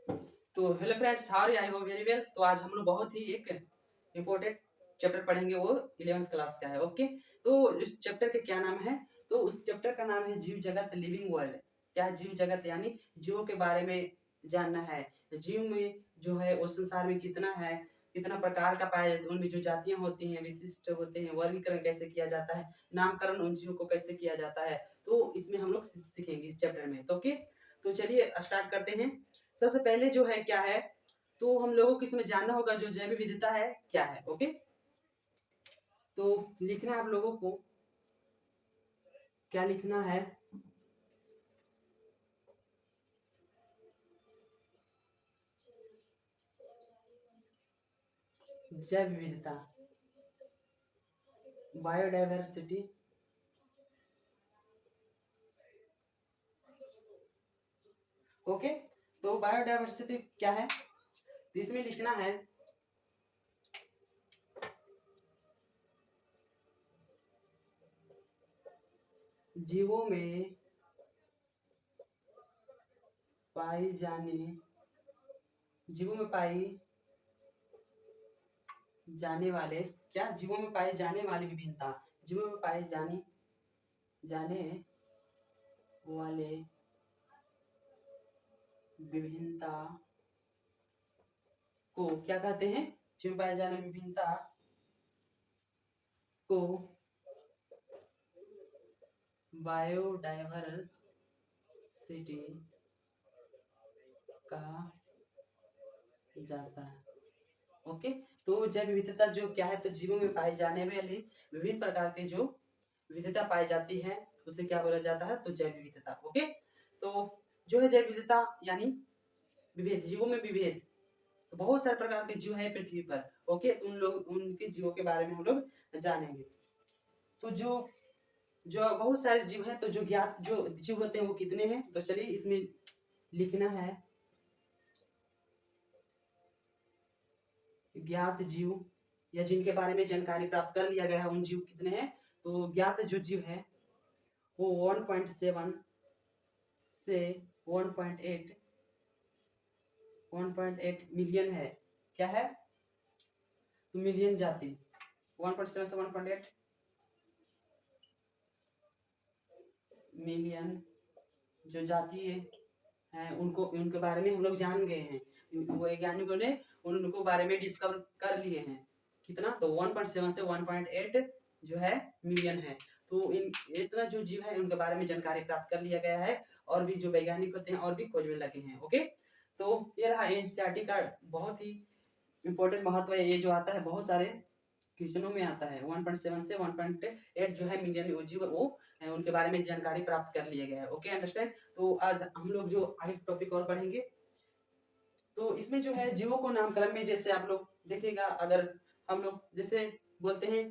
तो hello friends, how are you? I hope very well. तो आज हम लोग बहुत ही एक इम्पोर्टेंट चैप्टर पढ़ेंगे, वो 11th क्लास का है। ओके, तो इस चैप्टर के क्या नाम है? तो उस चैप्टर का नाम है जीव जगत, लिविंग वर्ल्ड। क्या है जीव जगत? यानी जीवों के बारे में जानना है। जीव में जो है उस संसार में कितना है, कितना प्रकार का पाया जाता है, उनमें जो जातियां होती हैं, विशिष्ट होते हैं, वर्गीकरण कैसे किया जाता है, नामकरण उन जीवों को कैसे किया जाता है, तो इसमें हम लोग सीखेंगे इस चैप्टर में। तो ओके, तो चलिए स्टार्ट करते हैं। सबसे पहले जो है क्या है, तो हम लोगों को इसमें जानना होगा जो जैव विविधता है क्या है। ओके, तो लिखना है आप लोगों को, क्या लिखना है? जैव विविधता, बायोडाइवर्सिटी। ओके, तो बायोडाइवर्सिटी क्या है? तो इसमें लिखना है जीवों में पाई जाने जीवों में पाई जाने वाले, क्या जीवों में पाई जाने वाली विभिन्नता, जीवों में पाई जाने वाले विभिन्नता को क्या कहते हैं? जीव में पाए जाने विभिन्नता को बायोडाइवर्सिटी कहा जाता है। ओके, तो जैव विविधता जो क्या है, तो जीवों में पाई जाने वाली विभिन्न प्रकार के जो विविधता पाई जाती है उसे क्या बोला जाता है? तो जैव विविधता। ओके, तो जो है जैव विविधता यानी विभेद, जीवों में विभेद। तो बहुत सारे प्रकार के जीव है पृथ्वी पर। ओके, उनके जीवों के बारे में हम लोग जानेंगे। तो जो जो बहुत सारे जीव हैं, तो जो ज्ञात जो जीव होते हैं वो कितने हैं? तो चलिए इसमें लिखना है ज्ञात जीव, या जिनके बारे में जानकारी प्राप्त कर लिया गया है, उन जीव कितने हैं? तो ज्ञात जो जीव है वो 1.7 से 1.8 मिलियन है। क्या है? तो मिलियन जाति, 1.7 से 1.8 मिलियन जो जाति हैं, उनको उनके बारे में हम लोग जान गए हैं। वैज्ञानिकों ने उनको बारे में डिस्कवर कर लिए हैं। कितना? तो 1.7 से 1.8 जो है मिलियन है। तो इन इतना जो जीव है उनके बारे में जानकारी प्राप्त कर लिया गया है, और भी जो वैज्ञानिक होते हैं और भी खोज में लगे हैं। ओके, तो ये रहा एनसीईआरटी का बहुत ही इम्पोर्टेंट महत्व है। ये जो आता है बहुत सारे क्वेश्चनों में आता है। 1.7 से 1.8 जो है मिलियन जीव वो उनके बारे में जानकारी प्राप्त कर लिया गया है। Okay, understand. तो आज हम लोग जो आगे टॉपिक और पढ़ेंगे, तो इसमें जो है जीवों को नामकरण में जैसे आप लोग देखिएगा, अगर हम लोग जैसे बोलते हैं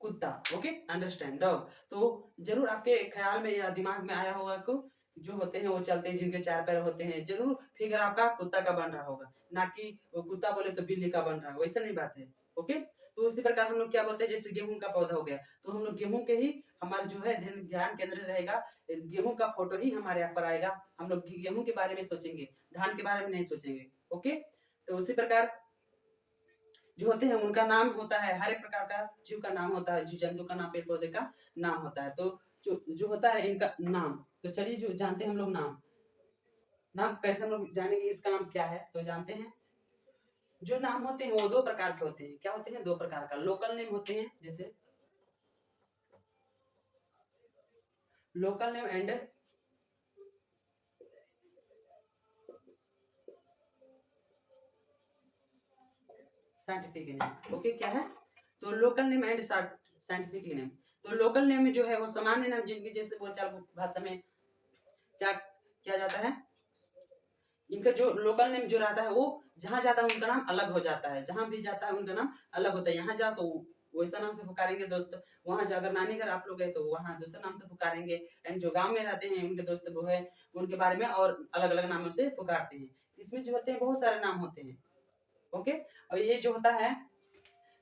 कुत्ता, ओके, अंडरस्टैंड, डॉग, तो जरूर आपके ख्याल में या दिमाग में आया होगा को जो होते हैं वो चलते हैं, जिनके 4 पैर होते हैं, जरूर फिगर आपका कुत्ता का बन रहा होगा, ना कि वो कुत्ता बोले तो बिल्ली का बन रहा है, वैसा नहीं बात है। ओके, तो उसी प्रकार हम लोग क्या बोलते हैं, जैसे गेहूं का पौधा हो गया, तो हम लोग गेहूं के ही हमारा जो है ध्यान केंद्रित रहेगा, गेहूं का फोटो ही हमारे यहाँ पर आएगा, हम लोग गेहूं के बारे में सोचेंगे, धान के बारे में नहीं सोचेंगे। ओके, तो उसी प्रकार जो होते हैं उनका नाम होता है, हर एक प्रकार का जीव का नाम होता है, जीव जंतु का नाम, पेड़ पौधे का नाम होता है। तो जो होता है इनका नाम, तो चलिए जो जानते हैं हम लोग नाम, नाम कैसे हम लोग जानेंगे इसका नाम क्या है? तो जानते हैं जो नाम होते हैं वो 2 प्रकार के होते हैं। क्या होते हैं? 2 प्रकार का। लोकल नेम होते हैं, जैसे local name and scientific name. Okay, क्या है? तो local name and scientific name. तो लोकल नेम में जो है वो सामान्य नाम, जिनकी जैसे बोलचाल भाषा में क्या किया जाता है, इनका जो लोकल नेम जो रहता है वो जहाँ जाता है उनका नाम अलग हो जाता है, जहाँ भी जाता है उनका नाम अलग होता है। यहाँ जाओ तो वैसा नाम से पुकारेंगे दोस्त, वहाँ जा अगर नानी घर आप लोग गए तो वहाँ दूसरे नाम से पुकारेंगे, एंड जो गांव में रहते हैं उनके दोस्त वो है उनके बारे में और अलग अलग नामों से पुकारते हैं। इसमें जो होते हैं बहुत सारे नाम होते हैं। ओके, और ये जो होता है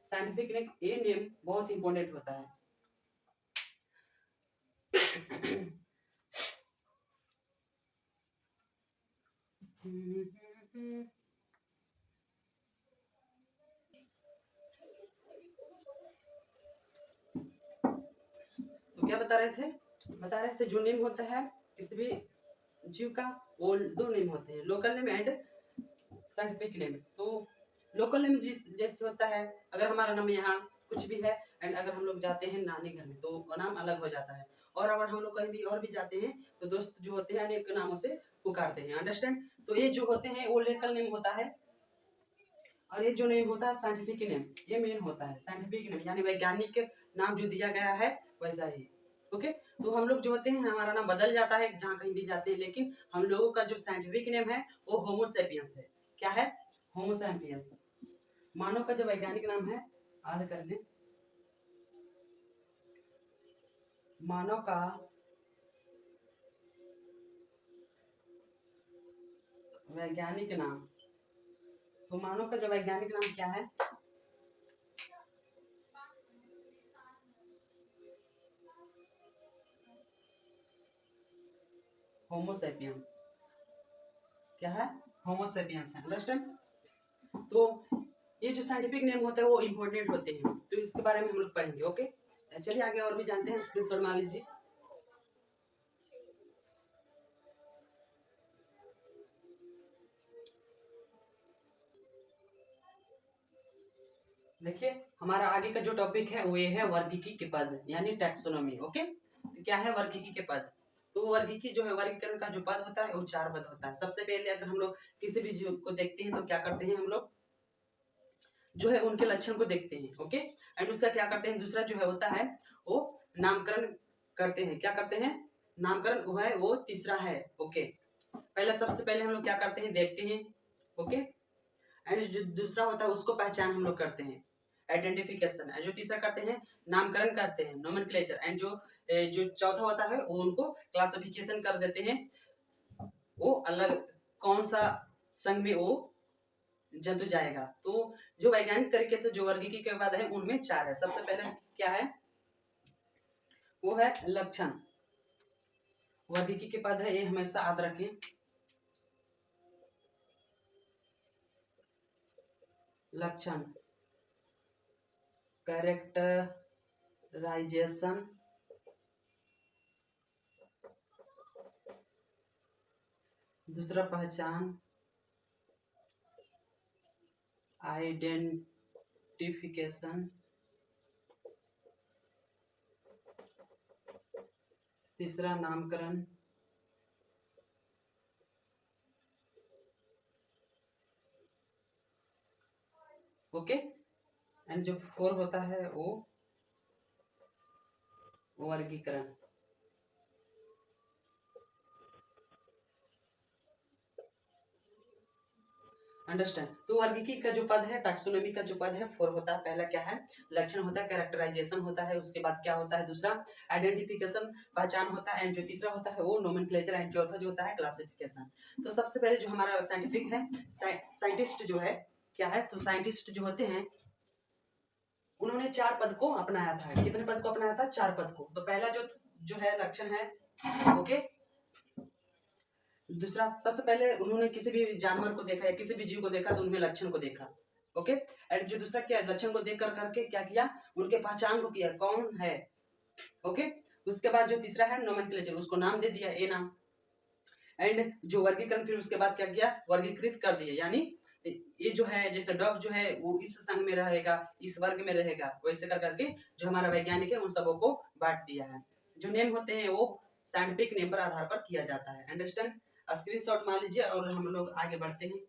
साइंटिफिक नेम, ये नेम बहुत इंपॉर्टेंट होता है। तो क्या बता रहे थे जो नेम होता है किसी भी जीव का, वो दो नेम होते हैं, local name and scientific name. तो लोकल नेम जैसे होता है, अगर हमारा नाम यहाँ कुछ भी है एंड अगर हम लोग जाते हैं नानी घर में तो नाम अलग हो जाता है, और अगर हम लोग कहीं भी और भी जाते हैं तो दोस्त जो होते हैं अनेक नामों से पुकारते हैं, अंडरस्टैंड। तो ये जो होते हैं वो लोकल नेम होता है, और ये जो नेम होता है साइंटिफिक नेम, ये मेन होता है साइंटिफिक नेम, यानी वैज्ञानिक नाम जो दिया गया है वैसा ही। ओके, तो हम लोग जो होते हैं हमारा नाम बदल जाता है जहाँ कहीं भी जाते हैं, लेकिन हम लोगों का जो साइंटिफिक नेम है वो होमो सैपियंस है। क्या है? Homo sapiens. मानव का जो वैज्ञानिक नाम है, याद कर लें, मानव का वैज्ञानिक नाम, तो मानव का जो वैज्ञानिक नाम क्या है? Homo sapiens. क्या है? होमो सैपियंस है, अंडरस्टैंड। तो ये जो साइंटिफिक नेम होता है वो इम्पोर्टेंट होते हैं, तो इसके बारे में हम लोग पढ़ेंगे। ओके, चलिए आगे और भी जानते हैं, स्क्रीनशॉट मान लीजिए। देखिए हमारा आगे का जो टॉपिक है वो ये है वर्गीकी के पद, यानी टैक्सोनॉमी। ओके, तो क्या है वर्गीकी के पद? तो वर्गीकी जो है, वर्गीकरण का जो पद होता है वो 4 पद होता है। सबसे पहले अगर हम लोग किसी भी जीव को देखते हैं तो क्या करते हैं, हम लोग जो है उनके लक्षण को देखते हैं। ओके, एंड उसका क्या करते हैं, दूसरा जो है होता है वो नामकरण करते हैं। क्या करते हैं? नामकरण वो है, वो तीसरा है। ओके, पहला सबसे पहले हम लोग क्या करते हैं, देखते हैं। ओके, एंड जो दूसरा होता है उसको पहचान हम लोग करते हैं, आइडेंटिफिकेशन। एंड जो तीसरा करते हैं नामकरण करते हैं, नोमेनक्लेचर। एंड जो चौथा होता है वो उनको क्लासिफिकेशन कर देते हैं, वो अलग कौन सा संघ में वो जंतु जाएगा। तो जो वैज्ञानिक तरीके से जो वर्गीकरण के बाद है उनमें 4 है। सबसे पहले क्या है, वो है लक्षण। वर्गीकरण के पद है, ये हमेशा याद रखें। लक्षण, कैरेक्टराइजेशन, दूसरा पहचान, आइडेंटिफिकेशन, तीसरा नामकरण, ओके, एंड जो 4 होता है वो वर्गीकरण। अंडरस्टैंड। तो वर्गीकरण का जो पद है, टैक्सोनॉमी का जो पद है 4 होता है। पहला क्या है, लक्षण होता है, कैरेक्टराइजेशन होता है, उसके बाद क्या होता है, दूसरा आइडेंटिफिकेशन, पहचान होता है, एंड जो तीसरा होता है वो नोमेनक्लेचर, एंड चौथा जो होता है क्लासिफिकेशन। तो सबसे पहले जो हमारा साइंटिफिक है, साइंटिस्ट जो है क्या है, तो साइंटिस्ट जो होते हैं उन्होंने 4 पद को अपनाया था। कितने पद को अपनाया था? 4 पद को। तो पहला जो है लक्षण है। ओके, दूसरा सबसे पहले उन्होंने किसी भी जानवर को देखा या किसी भी जीव को देखा तो उनमें लक्षण को देखा। ओके, एंड जो दूसरा क्या लक्षण को देख कर करके क्या किया, उनके पहचान को किया कौन है। ओके, उसके बाद जो तीसरा है नोमेनक्लेचर, उसको नाम दे दिया, ए नाम। एंड जो वर्गीकरण, फिर उसके बाद क्या किया, वर्गीकृत कर दिया, यानी ये जो है जैसे डॉग जो है वो इस संघ में रहेगा, इस वर्ग में रहेगा, वैसे कर करके जो हमारा वैज्ञानिक है उन सबों को बांट दिया है। जो नेम होते हैं वो साइंटिफिक नेम पर आधार पर किया जाता है, अंडरस्टैंड। स्क्रीनशॉट मान लीजिए और हम लोग आगे बढ़ते हैं।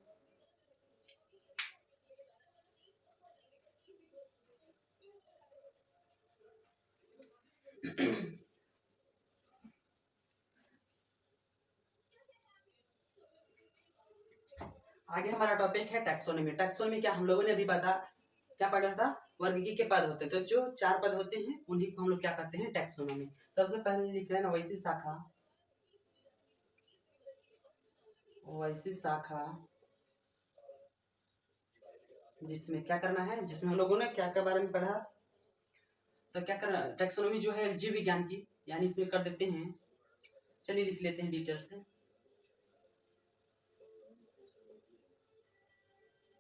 आगे हमारा टॉपिक है टैक्सोनॉमी। टैक्सोनॉमी क्या हम लोगों ने अभी क्या पढ़ा था, वर्गीकरण के पद होते हैं। तो जो 4 पद होते हैं उन्हीं को हम लोग क्या करते हैं, टैक्सोनॉमी। सबसे पहले लिख रहे हैं वैसी शाखा, वैसी शाखा जिसमें क्या करना है, जिसमें हम लोगों ने क्या के बारे में पढ़ा, तो क्या करना, टैक्सोनॉमी जो है जीव विज्ञान की, यानी इसमें कर देते हैं, चलिए लिख लेते हैं डिटेल से।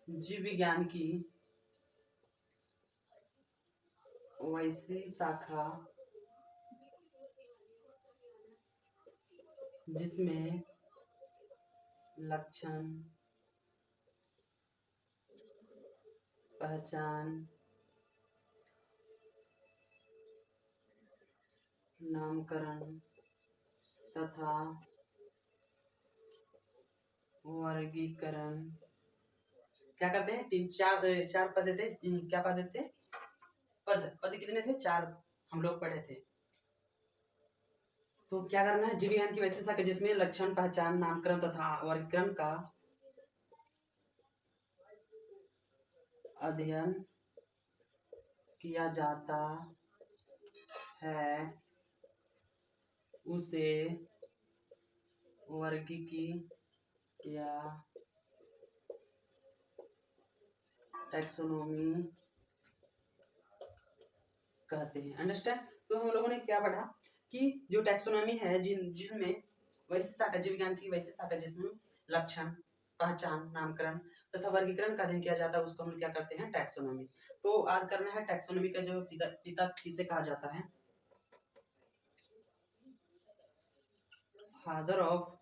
जीव विज्ञान की वैसी शाखा जिसमें लक्षण, पहचान, नामकरण तथा वर्गीकरण, क्या करते हैं, तीन चार पद देते, क्या पद देते, पद पद कितने थे, चार हम लोग पढ़े थे। तो क्या करना है, जीव विज्ञान की वैसी शाखा जिसमें लक्षण, पहचान, नामकरण तथा वर्गीकरण का अध्ययन किया जाता है, उसे वर्गीकी या टैक्सोनॉमी कहते हैं। अंडरस्टैंड। तो हम लोगों ने क्या पढ़ा कि जो टैक्सोनॉमी है जिसमें वैसी शाखा, जीव विज्ञान की वैसी शाखा जिसमें लक्षण, पहचान, नामकरण तथा वर्गीकरण का अध्ययन किया जाता है, उसको हम क्या करते हैं, टैक्सोनॉमी। तो आज करना है टैक्सोनॉमी का जो पिता किसे कहा जाता है, फादर ऑफ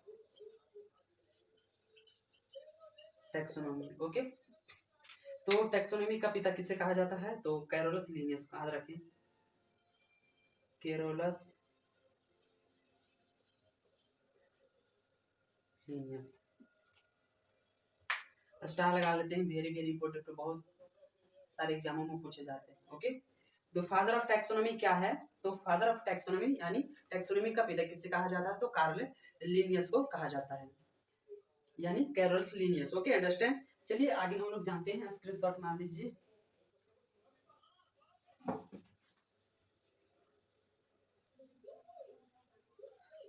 टैक्सोनॉमी। ओके, तो टैक्सोनॉमी का पिता किसे कहा जाता है, तो कैरोलस लिनियस, याद रखें, कैरोलस लिनियस। स्टार लगा लेते हैं, वेरी वेरी इंपॉर्टेंट, तो बहुत सारे एग्जामों में पूछे जाते हैं। ओके, तो फादर ऑफ टैक्सोनॉमी क्या है, तो फादर ऑफ टैक्सोनॉमी यानी टैक्सोनॉमी का पिता किसे कहा जाता है, तो कार्ल लिनियस को कहा जाता है, यानी कैरोलस लिनियस। Okay, understand. चलिए आगे हम लोग जानते हैं, स्क्रीनशॉट मार लीजिए।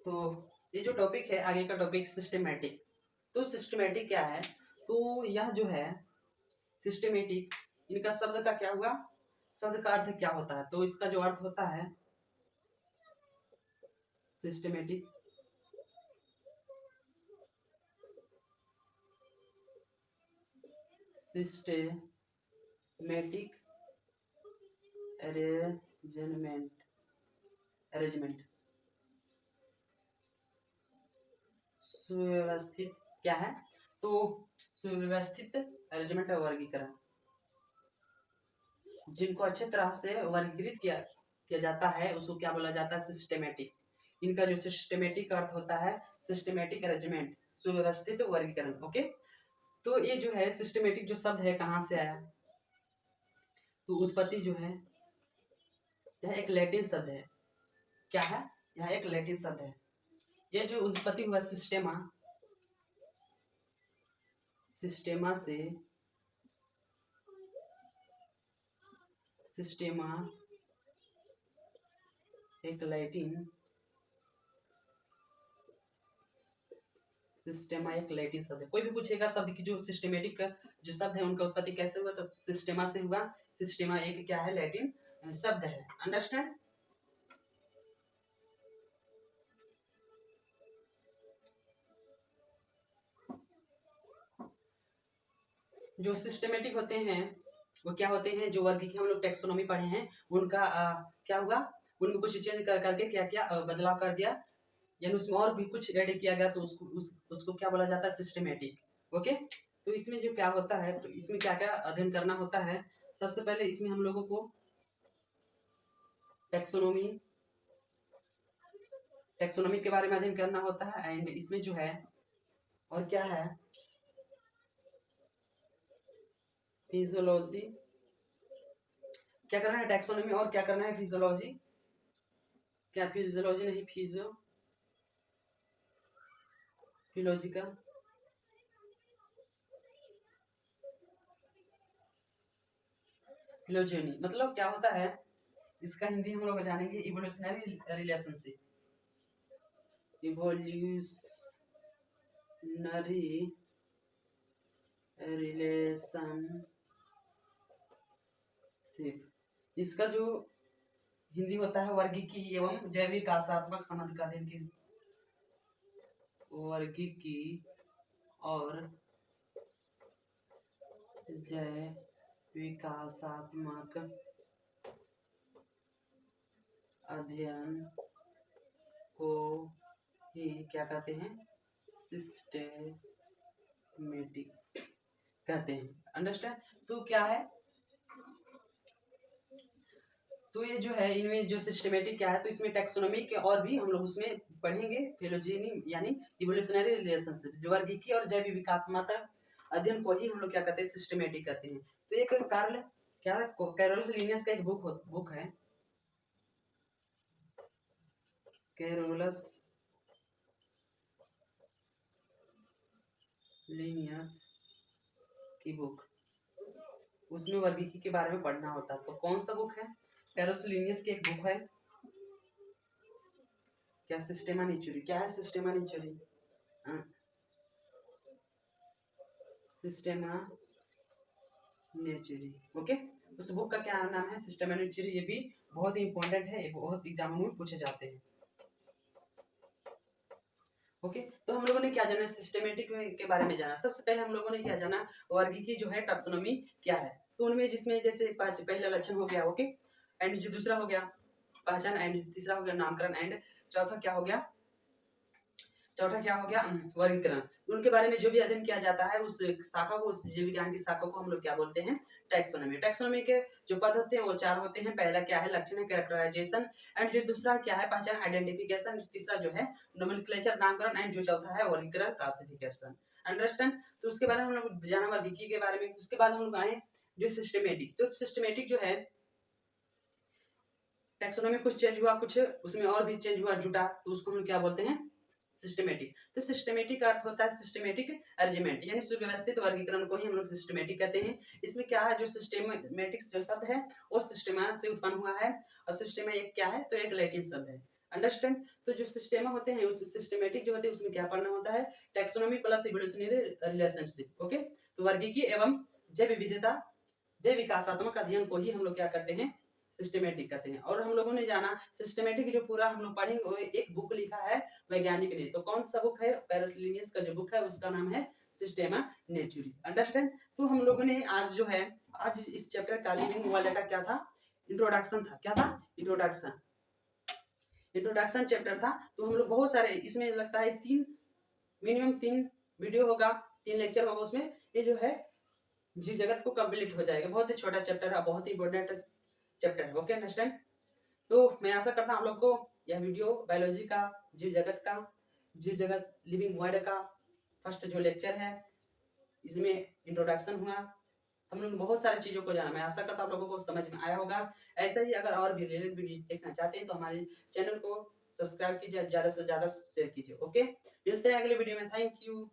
तो ये जो टॉपिक है, आगे का टॉपिक सिस्टमैटिक। तो सिस्टमैटिक क्या है, तो यह जो है सिस्टमैटिक, इनका शब्द का क्या हुआ, शब्द का अर्थ क्या होता है, तो इसका जो अर्थ होता है सिस्टमैटिक, सिस्टमैटिक अरेंजमेंट, सुव्यवस्थित क्या है, तो सुव्यवस्थित अरेंजमेंट और वर्गीकरण, जिनको अच्छे तरह से वर्गीकृत किया जाता है, उसको क्या बोला जाता है, सिस्टमैटिक। इनका जो सिस्टमैटिक अर्थ होता है सिस्टमैटिक अरेंजमेंट, सुव्यवस्थित वर्गीकरण। ओके, तो ये जो है सिस्टमैटिक जो शब्द है कहाँ से आया, तो उत्पत्ति जो है यह एक लैटिन शब्द है, क्या है, यह एक लैटिन शब्द है। ये जो उत्पत्ति हुआ सिस्टेमा, सिस्टेमा से, सिस्टेमा एक लैटिन, सिस्टेमा एक लैटिन शब्द है। कोई भी पूछेगा शब्द की जो सिस्टमेटिक का जो शब्द है उनका उत्पत्ति कैसे हुआ, तो सिस्टेमा से हुआ। सिस्टेमा एक क्या है, लैटिन शब्द है। अंडरस्टैंड। जो सिस्टमेटिक होते हैं वो क्या होते हैं, जो वर्ग की हम लोग टैक्सोनॉमी पढ़े हैं उनका क्या हुआ, उनमें कुछ चेंज करके क्या क्या बदलाव कर दिया, यानी उसमें और भी कुछ ऐड किया गया, तो उसको क्या बोला जाता है, सिस्टमेटिक। ओके, तो इसमें जो क्या होता है, तो इसमें क्या क्या अध्ययन करना होता है, सबसे पहले इसमें हम लोगों को टैक्सोनॉमी के बारे में अध्ययन करना होता है, एंड इसमें जो है और क्या है, फिजियोलॉजी, क्या करना है टैक्सोनॉमी, और क्या करना है फिजियोलॉजी, क्या फिजियोलॉजी नहीं, फिजियोलॉजिकल, फिलोजेनी मतलब क्या होता है, इसका हिंदी हम लोग जानेंगे, इवोल्यूशनरी रिलेशनशिप, इवोल्यूशनरी रिलेशनशिप, इसका जो हिंदी होता है वर्गीकी एवं जैविक आशात्मक संबंध का अध्ययन की, वर्गीकी और जैव विकासात्मक अध्ययन को ही क्या कहते हैं, सिस्टेमेटिक कहते हैं। अंडरस्टैंड। तो क्या है, तो ये जो है इनमें जो सिस्टमेटिक क्या है, तो इसमें टैक्सोनॉमी के और भी हम लोग उसमें पढ़ेंगे। फिलोजेनी यानी इवोल्यूशनरी रिलेशनशिप, जो वर्गीकीय और जैव विकासात्मक अध्ययन को ही हम लोग क्या कहते हैं, सिस्टमेटिक कहते हैं। तो एक कार्ल क्या है, कैरोलस लिनियस का एक बुक है, कैरोलस लिनियस की बुक, उसमें वर्गीकीय के बारे में पढ़ना होता है। तो कौन सा बुक है, कैरोलस लिनियस की एक बुक है, क्या सिस्टेमा नेचुरी, क्या है सिस्टेमा नेचुरी, सिस्टेमा नेचुरी। ओके, उस बुक का क्या नाम है, सिस्टेमा नेचुरी। ये भी बहुत ही इंपॉर्टेंट है, बहुत एग्जाम में पूछे जाते हैं। ओके, तो हम लोगों ने क्या जाना, सिस्टेमेटिक के बारे में जाना। सबसे पहले हम लोगों ने क्या जाना, वर्गीकीय जो है टैक्सोनॉमी क्या है। तो उनमें जिसमें जैसे पहला लक्षण हो गया, ओके, एंड जो दूसरा हो गया पहचान, एंड तीसरा हो गया नामकरण, एंड चौथा क्या हो गया, वर्गीकरण। उनके बारे में जो भी अध्ययन किया जाता है उस शाखा को, उस जीव विज्ञान की शाखा को हम लोग क्या बोलते हैं, टैक्सोनॉमी। टैक्सोनॉमी के जो पद होते हैं वो 4 होते हैं। पहला क्या है, लक्षण है, कैरेक्टराइजेशन, एंड जो दूसरा क्या है, पहचान, आइडेंटिफिकेशन, तीसरा जो है नोमेनक्लेचर, नामकरण, एंड जो चौथा है वर्गीकरण, क्लासिफिकेशन। अंडरस्टैंड। तो उसके बारे में हम लोग जाना वर्गीकीय के बारे में। उसके बाद हम लोग आए जो सिस्टमेटिक। तो सिस्टमेटिक जो है, टैक्सोनॉमी कुछ चेंज हुआ, कुछ उसमें और भी चेंज हुआ, जुटा, तो उसको हम क्या बोलते हैं, सिस्टमेटिक। तो सिस्टमेटिक का अर्थ होता है सिस्टमेटिक अरेंजमेंट, यानी सुव्यवस्थित वर्गीकरण को ही हम लोग सिस्टमेटिक कहते हैं। इसमें क्या है, जो सिस्टमेटिक जो शब्द है वो सिस्टेमा से उत्पन्न हुआ है, और सिस्टेमा एक क्या है, तो एक लैटिन शब्द है। अंडरस्टैंड। तो जो सिस्टेमा होते हैं, उस सिस्टमेटिक जो होते हैं उसमें क्या पढ़ना होता है, taxonomy plus evolutionary relationship. Okay, तो वर्गीकीय एवं जैव विविधता, जैव विकासात्मक अध्ययन को ही हम लोग क्या करते हैं, सिस्टमेटिक कहते हैं। और हम लोगों ने जाना सिस्टमेटिक जो पूरा हम लोग पढ़ेंगे, वो एक बुक लिखा है वैज्ञानिक ने। तो कौन सा बुक है, कैरोलस लिनियस का जो बुक है उसका नाम है सिस्टेमा नेचुरी। अंडरस्टैंड। तो हम लोगों ने आज जो है, आज इस चैप्टर का लिविंग वर्ल्ड का क्या था, इंट्रोडक्शन था। क्या था, इंट्रोडक्शन, इंट्रोडक्शन चैप्टर था। तो हम लोग बहुत सारे इसमें लगता है मिनिमम 3 वीडियो होगा, 3 लेक्चर होगा उसमें। ये जो है जीव जगत को कंप्लीट हो जाएगा। बहुत ही छोटा चैप्टर है, बहुत ही इंपॉर्टेंट चैप्टर है। Okay, understand. तो मैं आशा करता हूँ आप लोग को यह वीडियो बायोलॉजी का, जीव जगत लिविंग वर्ल्ड का फर्स्ट जो लेक्चर है, इसमें इंट्रोडक्शन हुआ, हम लोग बहुत सारी चीज़ों को जाना। मैं आशा करता हूँ आप लोगों को समझ में आया होगा। ऐसा ही अगर और भी रिलेटेड वीडियो देखना चाहते हैं तो हमारे चैनल को सब्सक्राइब कीजिए, ज़्यादा से ज़्यादा शेयर कीजिए। ओके, मिलते हैं अगले वीडियो में। Thank you.